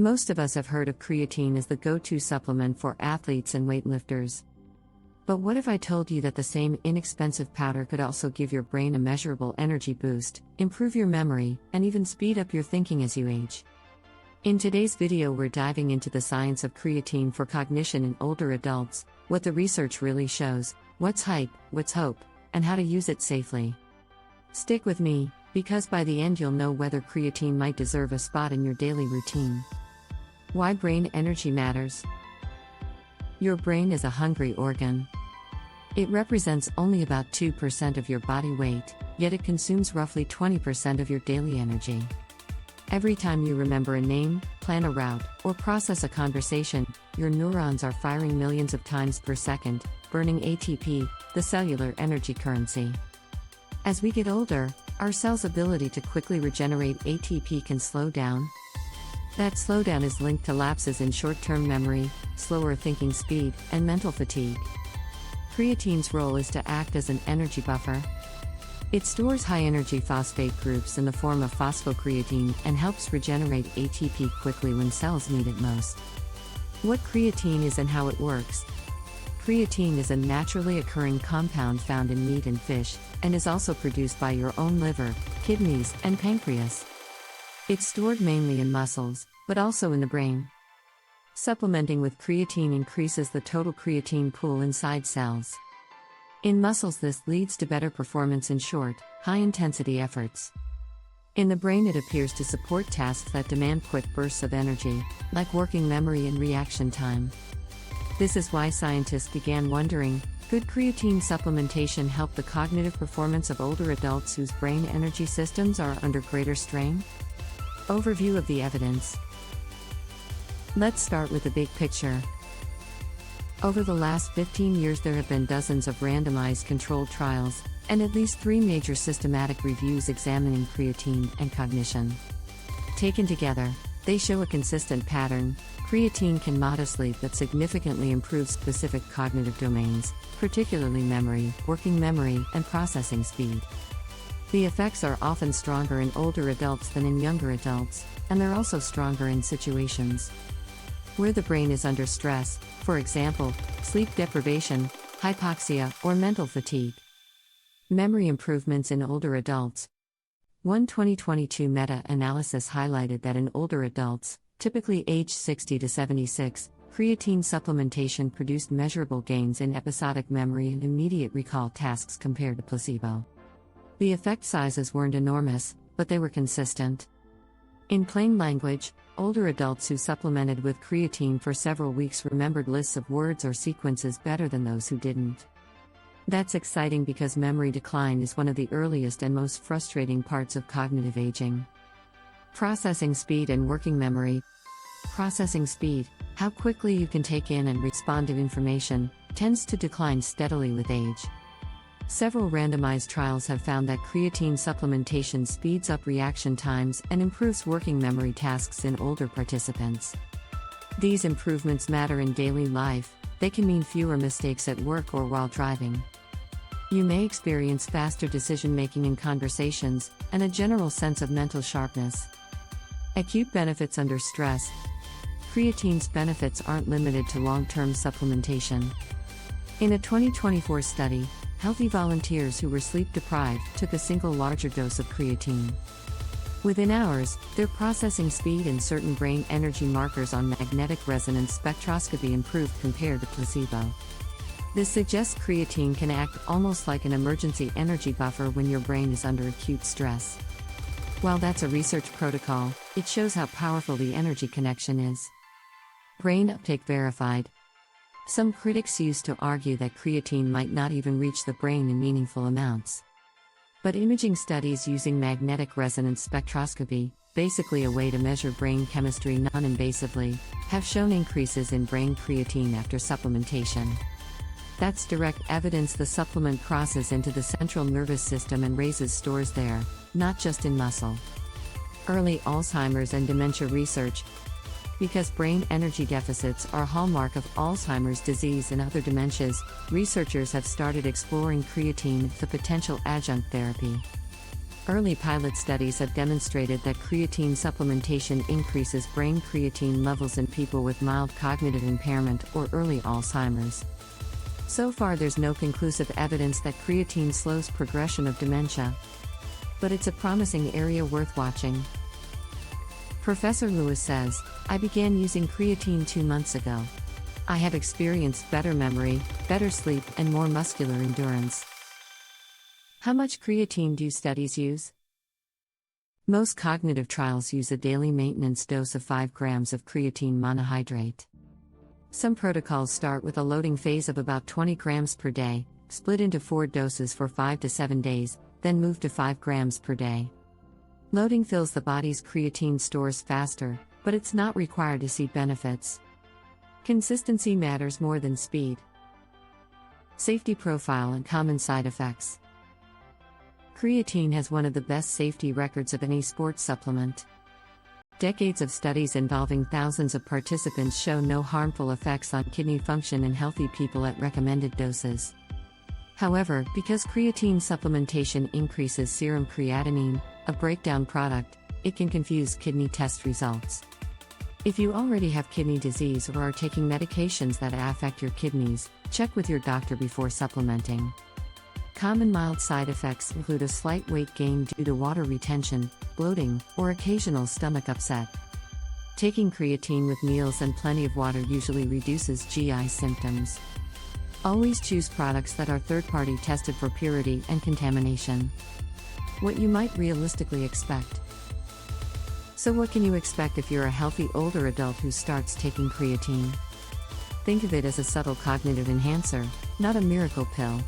Most of us have heard of creatine as the go-to supplement for athletes and weightlifters. But what if I told you that the same inexpensive powder could also give your brain a measurable energy boost, improve your memory, and even speed up your thinking as you age? In today's video, we're diving into the science of creatine for cognition in older adults, what the research really shows, what's hype, what's hope, and how to use it safely. Stick with me, because by the end you'll know whether creatine might deserve a spot in your daily routine. Why brain energy matters. Your brain is a hungry organ. It represents only about 2% of your body weight, yet it consumes roughly 20% of your daily energy. Every time you remember a name, plan a route, or process a conversation, your neurons are firing millions of times per second, burning ATP, the cellular energy currency. As we get older, our cells' ability to quickly regenerate ATP can slow down. That slowdown is linked to lapses in short-term memory, slower thinking speed, and mental fatigue. Creatine's role is to act as an energy buffer. It stores high-energy phosphate groups in the form of phosphocreatine and helps regenerate ATP quickly when cells need it most. What creatine is and how it works. Creatine is a naturally occurring compound found in meat and fish, and is also produced by your own liver, kidneys, and pancreas. It's stored mainly in muscles, but also in the brain. Supplementing with creatine increases the total creatine pool inside cells. In muscles, this leads to better performance in short, high-intensity efforts. In the brain, it appears to support tasks that demand quick bursts of energy, like working memory and reaction time. This is why scientists began wondering, could creatine supplementation help the cognitive performance of older adults whose brain energy systems are under greater strain? Overview of the evidence. Let's start with the big picture. Over the last 15 years, there have been dozens of randomized controlled trials, and at least 3 major systematic reviews examining creatine and cognition. Taken together, they show a consistent pattern. Creatine can modestly but significantly improve specific cognitive domains, particularly memory, working memory, and processing speed. The effects are often stronger in older adults than in younger adults, and they're also stronger in situations where the brain is under stress, for example, sleep deprivation, hypoxia, or mental fatigue. Memory improvements in older adults. One 2022 meta-analysis highlighted that in older adults, typically aged 60 to 76, creatine supplementation produced measurable gains in episodic memory and immediate recall tasks compared to placebo. The effect sizes weren't enormous, but they were consistent. In plain language, older adults who supplemented with creatine for several weeks remembered lists of words or sequences better than those who didn't. That's exciting because memory decline is one of the earliest and most frustrating parts of cognitive aging. Processing speed and working memory. Processing speed, how quickly you can take in and respond to information, tends to decline steadily with age. Several randomized trials have found that creatine supplementation speeds up reaction times and improves working memory tasks in older participants. These improvements matter in daily life. They can mean fewer mistakes at work or while driving. You may experience faster decision-making in conversations, and a general sense of mental sharpness. Acute benefits under stress. Creatine's benefits aren't limited to long-term supplementation. In a 2024 study, healthy volunteers who were sleep-deprived took a single larger dose of creatine. Within hours, their processing speed and certain brain energy markers on magnetic resonance spectroscopy improved compared to placebo. This suggests creatine can act almost like an emergency energy buffer when your brain is under acute stress. While that's a research protocol, it shows how powerful the energy connection is. Brain uptake verified. Some critics used to argue that creatine might not even reach the brain in meaningful amounts. But imaging studies using magnetic resonance spectroscopy, basically a way to measure brain chemistry non-invasively, have shown increases in brain creatine after supplementation. That's direct evidence the supplement crosses into the central nervous system and raises stores there, not just in muscle. Early Alzheimer's and dementia research. Because brain energy deficits are a hallmark of Alzheimer's disease and other dementias, researchers have started exploring creatine as a potential adjunct therapy. Early pilot studies have demonstrated that creatine supplementation increases brain creatine levels in people with mild cognitive impairment or early Alzheimer's. So far, there's no conclusive evidence that creatine slows progression of dementia. But it's a promising area worth watching. Professor Lewis says, I began using creatine 2 months ago. I have experienced better memory, better sleep, and more muscular endurance. How much creatine do studies use? Most cognitive trials use a daily maintenance dose of 5 grams of creatine monohydrate. Some protocols start with a loading phase of about 20 grams per day, split into 4 doses for 5 to 7 days, then move to 5 grams per day. Loading fills the body's creatine stores faster, but it's not required to see benefits. Consistency matters more than speed. Safety profile and common side effects. Creatine has one of the best safety records of any sports supplement. Decades of studies involving thousands of participants show no harmful effects on kidney function in healthy people at recommended doses. However, because creatine supplementation increases serum creatinine, a breakdown product, it can confuse kidney test results. If you already have kidney disease or are taking medications that affect your kidneys, check with your doctor before supplementing. Common mild side effects include a slight weight gain due to water retention, bloating, or occasional stomach upset. Taking creatine with meals and plenty of water usually reduces GI symptoms. Always choose products that are third-party tested for purity and contamination. What you might realistically expect. So what can you expect if you're a healthy older adult who starts taking creatine? Think of it as a subtle cognitive enhancer, not a miracle pill.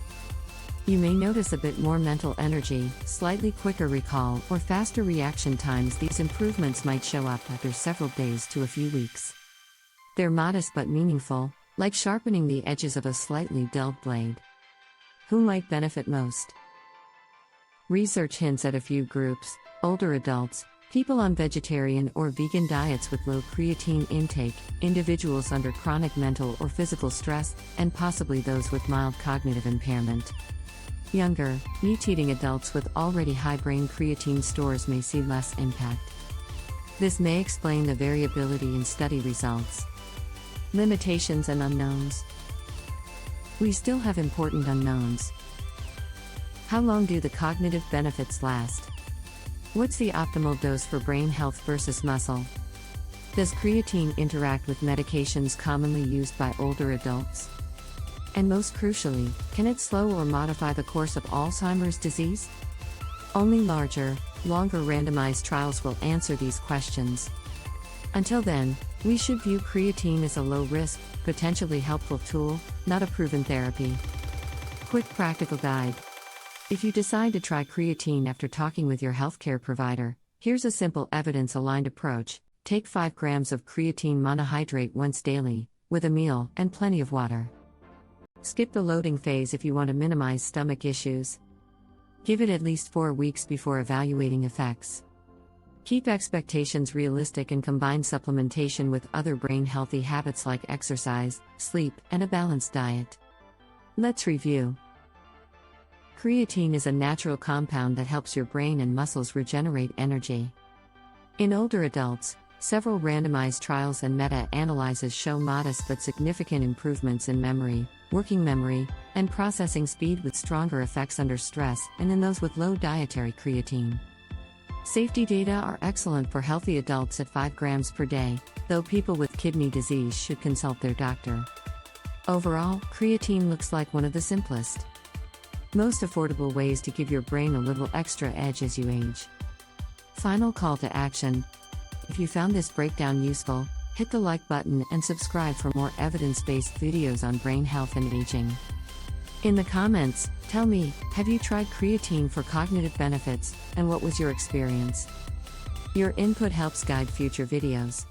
You may notice a bit more mental energy, slightly quicker recall, or faster reaction times. These improvements might show up after several days to a few weeks. They're modest but meaningful, like sharpening the edges of a slightly dulled blade. Who might benefit most? Research hints at a few groups: older adults, people on vegetarian or vegan diets with low creatine intake, individuals under chronic mental or physical stress, and possibly those with mild cognitive impairment. Younger, meat-eating adults with already high brain creatine stores may see less impact. This may explain the variability in study results. Limitations and unknowns. We still have important unknowns. How long do the cognitive benefits last? What's the optimal dose for brain health versus muscle? Does creatine interact with medications commonly used by older adults? And most crucially, can it slow or modify the course of Alzheimer's disease? Only larger, longer randomized trials will answer these questions. Until then, we should view creatine as a low-risk, potentially helpful tool, not a proven therapy. Quick practical guide. If you decide to try creatine after talking with your healthcare provider, here's a simple evidence-aligned approach. Take 5 grams of creatine monohydrate once daily, with a meal and plenty of water. Skip the loading phase if you want to minimize stomach issues. Give it at least 4 weeks before evaluating effects. Keep expectations realistic and combine supplementation with other brain-healthy habits like exercise, sleep, and a balanced diet. Let's review. Creatine is a natural compound that helps your brain and muscles regenerate energy. In older adults, several randomized trials and meta-analyses show modest but significant improvements in memory, working memory, and processing speed with stronger effects under stress and in those with low dietary creatine. Safety data are excellent for healthy adults at 5 grams per day, though people with kidney disease should consult their doctor. Overall, creatine looks like one of the simplest, most affordable ways to give your brain a little extra edge as you age. Final call to action. If you found this breakdown useful, hit the like button and subscribe for more evidence-based videos on brain health and aging. In the comments, tell me, have you tried creatine for cognitive benefits, and what was your experience? Your input helps guide future videos.